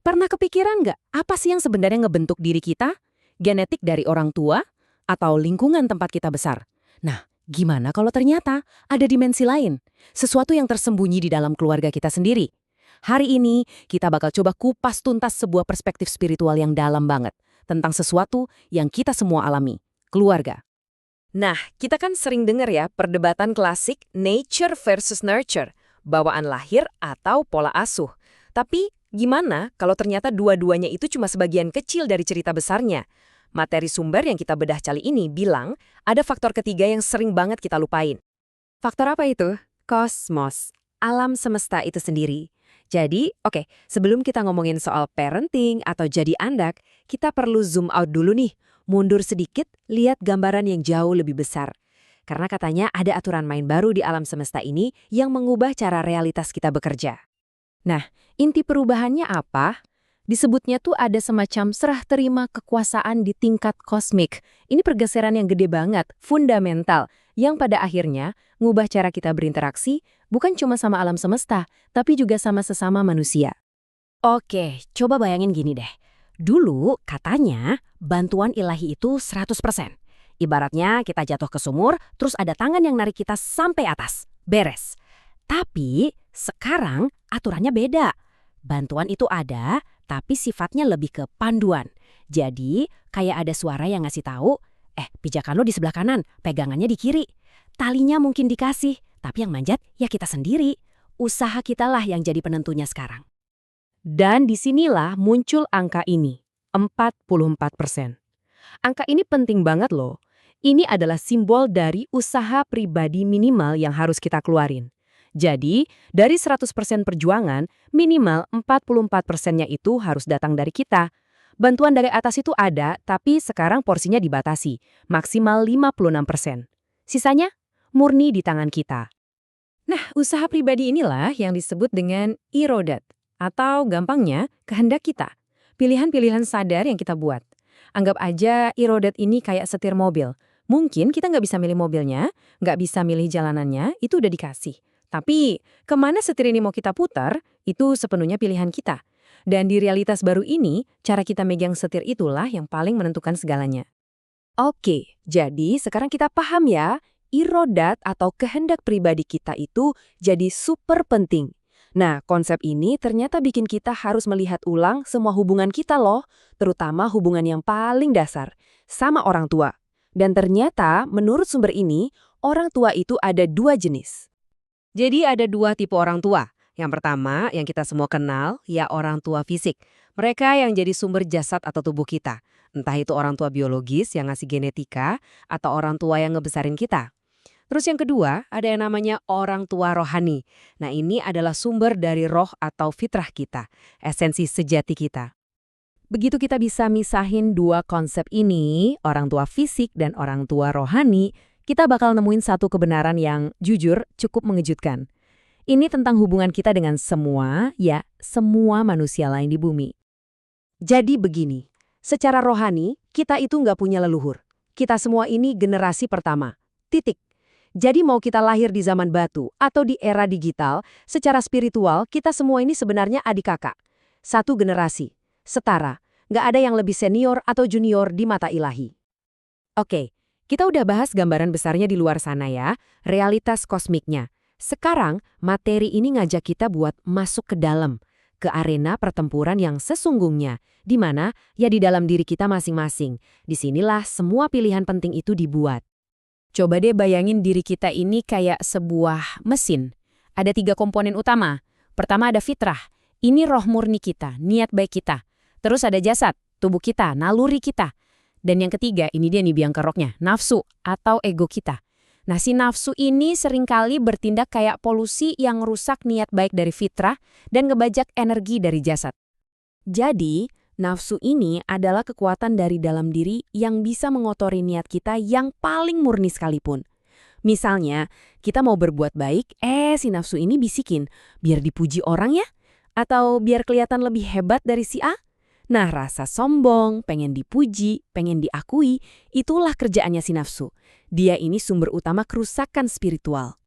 Pernah kepikiran nggak apa sih yang sebenarnya ngebentuk diri kita? Genetik dari orang tua? Atau lingkungan tempat kita besar? Nah, gimana kalau ternyata ada dimensi lain? Sesuatu yang tersembunyi di dalam keluarga kita sendiri. Hari ini, kita bakal coba kupas tuntas sebuah perspektif spiritual yang dalam banget. Tentang sesuatu yang kita semua alami. Keluarga. Nah, kita kan sering dengar ya perdebatan klasik nature versus nurture. Bawaan lahir atau pola asuh. Tapi gimana kalau ternyata dua-duanya itu cuma sebagian kecil dari cerita besarnya? Materi sumber yang kita bedah kali ini bilang ada faktor ketiga yang sering banget kita lupain. Faktor apa itu? Kosmos, alam semesta itu sendiri. Jadi, oke, sebelum kita ngomongin soal parenting atau jadi anak, kita perlu zoom out dulu nih, mundur sedikit, lihat gambaran yang jauh lebih besar. Karena katanya ada aturan main baru di alam semesta ini yang mengubah cara realitas kita bekerja. Nah, inti perubahannya apa? Disebutnya tuh ada semacam serah terima kekuasaan di tingkat kosmik. Ini pergeseran yang gede banget, fundamental, yang pada akhirnya ngubah cara kita berinteraksi bukan cuma sama alam semesta, tapi juga sama sesama manusia. Oke, coba bayangin gini deh. Dulu katanya bantuan ilahi itu 100%. Ibaratnya kita jatuh ke sumur, terus ada tangan yang narik kita sampai atas. Beres. Tapi sekarang aturannya beda. Bantuan itu ada, tapi sifatnya lebih ke panduan. Jadi, kayak ada suara yang ngasih tahu, pijakan lo di sebelah kanan, pegangannya di kiri. Talinya mungkin dikasih, tapi yang manjat ya kita sendiri. Usaha kitalah yang jadi penentunya sekarang. Dan disinilah muncul angka ini, 44%. Angka ini penting banget loh. Ini adalah simbol dari usaha pribadi minimal yang harus kita keluarin. Jadi, dari 100% perjuangan, minimal 44%-nya itu harus datang dari kita. Bantuan dari atas itu ada, tapi sekarang porsinya dibatasi, maksimal 56%. Sisanya, murni di tangan kita. Nah, usaha pribadi inilah yang disebut dengan irodat, atau gampangnya, kehendak kita. Pilihan-pilihan sadar yang kita buat. Anggap aja irodat ini kayak setir mobil. Mungkin kita nggak bisa milih mobilnya, nggak bisa milih jalanannya, itu udah dikasih. Tapi, kemana setir ini mau kita putar, itu sepenuhnya pilihan kita. Dan di realitas baru ini, cara kita megang setir itulah yang paling menentukan segalanya. Oke, jadi sekarang kita paham ya, irodat atau kehendak pribadi kita itu jadi super penting. Nah, konsep ini ternyata bikin kita harus melihat ulang semua hubungan kita loh, terutama hubungan yang paling dasar, sama orang tua. Dan ternyata, menurut sumber ini, orang tua itu ada dua jenis. Jadi ada dua tipe orang tua. Yang pertama, yang kita semua kenal, ya orang tua fisik. Mereka yang jadi sumber jasad atau tubuh kita. Entah itu orang tua biologis yang ngasih genetika, atau orang tua yang ngebesarin kita. Terus yang kedua, ada yang namanya orang tua rohani. Nah, ini adalah sumber dari roh atau fitrah kita, esensi sejati kita. Begitu kita bisa misahin dua konsep ini, orang tua fisik dan orang tua rohani, kita bakal nemuin satu kebenaran yang jujur cukup mengejutkan. Ini tentang hubungan kita dengan semua manusia lain di bumi. Jadi begini, secara rohani, kita itu nggak punya leluhur. Kita semua ini generasi pertama. Titik. Jadi mau kita lahir di zaman batu atau di era digital, secara spiritual kita semua ini sebenarnya adik kakak. Satu generasi, setara, nggak ada yang lebih senior atau junior di mata ilahi. Oke, kita udah bahas gambaran besarnya di luar sana ya, realitas kosmiknya. Sekarang, materi ini ngajak kita buat masuk ke dalam, ke arena pertempuran yang sesungguhnya, di mana ya di dalam diri kita masing-masing. Disinilah semua pilihan penting itu dibuat. Coba deh bayangin diri kita ini kayak sebuah mesin. Ada 3 komponen utama. Pertama ada fitrah. Ini roh murni kita, niat baik kita. Terus ada jasad, tubuh kita, naluri kita. Dan yang ketiga, ini dia nih biang keroknya, nafsu atau ego kita. Nah, si nafsu ini seringkali bertindak kayak polusi yang rusak niat baik dari fitrah dan ngebajak energi dari jasad. Jadi, nafsu ini adalah kekuatan dari dalam diri yang bisa mengotori niat kita yang paling murni sekalipun. Misalnya, kita mau berbuat baik, si nafsu ini bisikin, biar dipuji orang ya? Atau biar kelihatan lebih hebat dari si A? Nah, rasa sombong, pengen dipuji, pengen diakui, itulah kerjaannya si nafsu. Dia ini sumber utama kerusakan spiritual.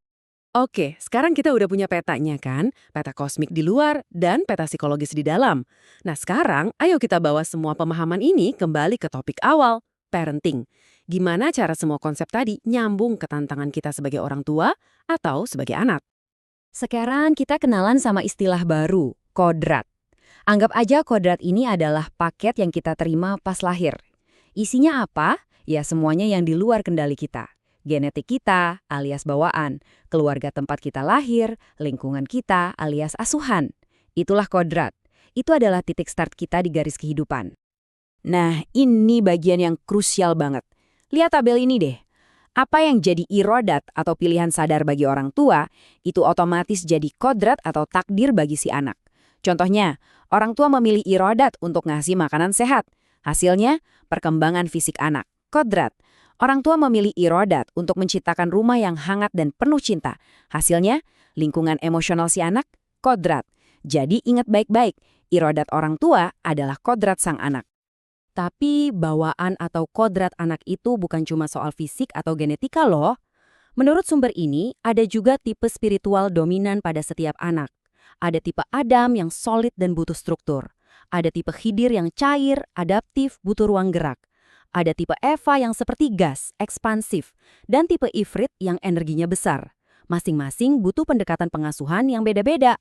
Oke, sekarang kita udah punya petanya kan? Peta kosmik di luar dan peta psikologis di dalam. Nah sekarang, ayo kita bawa semua pemahaman ini kembali ke topik awal, parenting. Gimana cara semua konsep tadi nyambung ke tantangan kita sebagai orang tua atau sebagai anak? Sekarang kita kenalan sama istilah baru, kodrat. Anggap aja kodrat ini adalah paket yang kita terima pas lahir. Isinya apa? Ya semuanya yang di luar kendali kita. Genetik kita alias bawaan, keluarga tempat kita lahir, lingkungan kita alias asuhan. Itulah kodrat. Itu adalah titik start kita di garis kehidupan. Nah, ini bagian yang krusial banget. Lihat tabel ini deh. Apa yang jadi irodat atau pilihan sadar bagi orang tua, itu otomatis jadi kodrat atau takdir bagi si anak. Contohnya, orang tua memilih irodat untuk ngasih makanan sehat. Hasilnya, perkembangan fisik anak. Kodrat. Orang tua memilih irodat untuk menciptakan rumah yang hangat dan penuh cinta. Hasilnya, lingkungan emosional si anak. Kodrat. Jadi ingat baik-baik, irodat orang tua adalah kodrat sang anak. Tapi bawaan atau kodrat anak itu bukan cuma soal fisik atau genetika loh. Menurut sumber ini, ada juga tipe spiritual dominan pada setiap anak. Ada tipe Adam yang solid dan butuh struktur. Ada tipe Khidir yang cair, adaptif, butuh ruang gerak. Ada tipe Eva yang seperti gas, ekspansif. Dan tipe Ifrit yang energinya besar. Masing-masing butuh pendekatan pengasuhan yang beda-beda.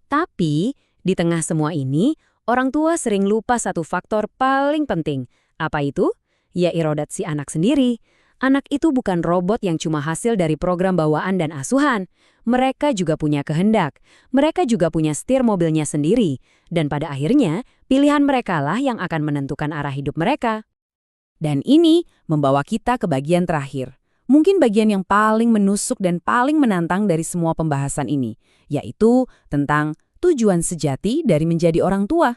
Tapi, di tengah semua ini, orang tua sering lupa satu faktor paling penting. Apa itu? Ya irodat si anak sendiri. Anak itu bukan robot yang cuma hasil dari program bawaan dan asuhan. Mereka juga punya kehendak. Mereka juga punya setir mobilnya sendiri. Dan pada akhirnya, pilihan merekalah yang akan menentukan arah hidup mereka. Dan ini membawa kita ke bagian terakhir. Mungkin bagian yang paling menusuk dan paling menantang dari semua pembahasan ini, yaitu tentang tujuan sejati dari menjadi orang tua.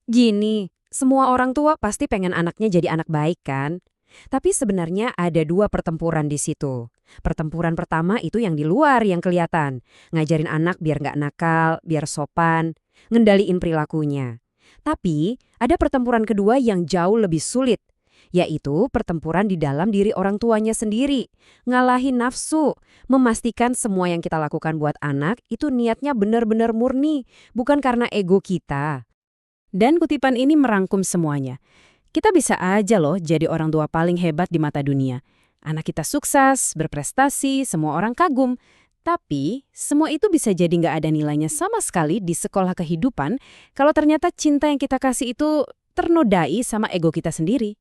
Gini, semua orang tua pasti pengen anaknya jadi anak baik kan? Tapi sebenarnya ada dua pertempuran di situ. Pertempuran pertama itu yang di luar yang kelihatan. Ngajarin anak biar nggak nakal, biar sopan, ngendaliin perilakunya. Tapi ada pertempuran kedua yang jauh lebih sulit, yaitu pertempuran di dalam diri orang tuanya sendiri. Ngalahin nafsu, memastikan semua yang kita lakukan buat anak itu niatnya benar-benar murni, bukan karena ego kita. Dan kutipan ini merangkum semuanya. Kita bisa aja loh jadi orang tua paling hebat di mata dunia. Anak kita sukses, berprestasi, semua orang kagum. Tapi, semua itu bisa jadi nggak ada nilainya sama sekali di sekolah kehidupan kalau ternyata cinta yang kita kasih itu ternodai sama ego kita sendiri.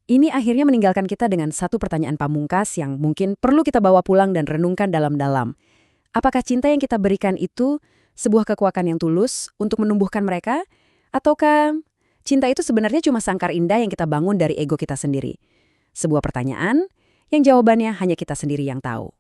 Ini akhirnya meninggalkan kita dengan satu pertanyaan pamungkas yang mungkin perlu kita bawa pulang dan renungkan dalam-dalam. Apakah cinta yang kita berikan itu sebuah kekuatan yang tulus untuk menumbuhkan mereka? Ataukah cinta itu sebenarnya cuma sangkar indah yang kita bangun dari ego kita sendiri? Sebuah pertanyaan yang jawabannya hanya kita sendiri yang tahu.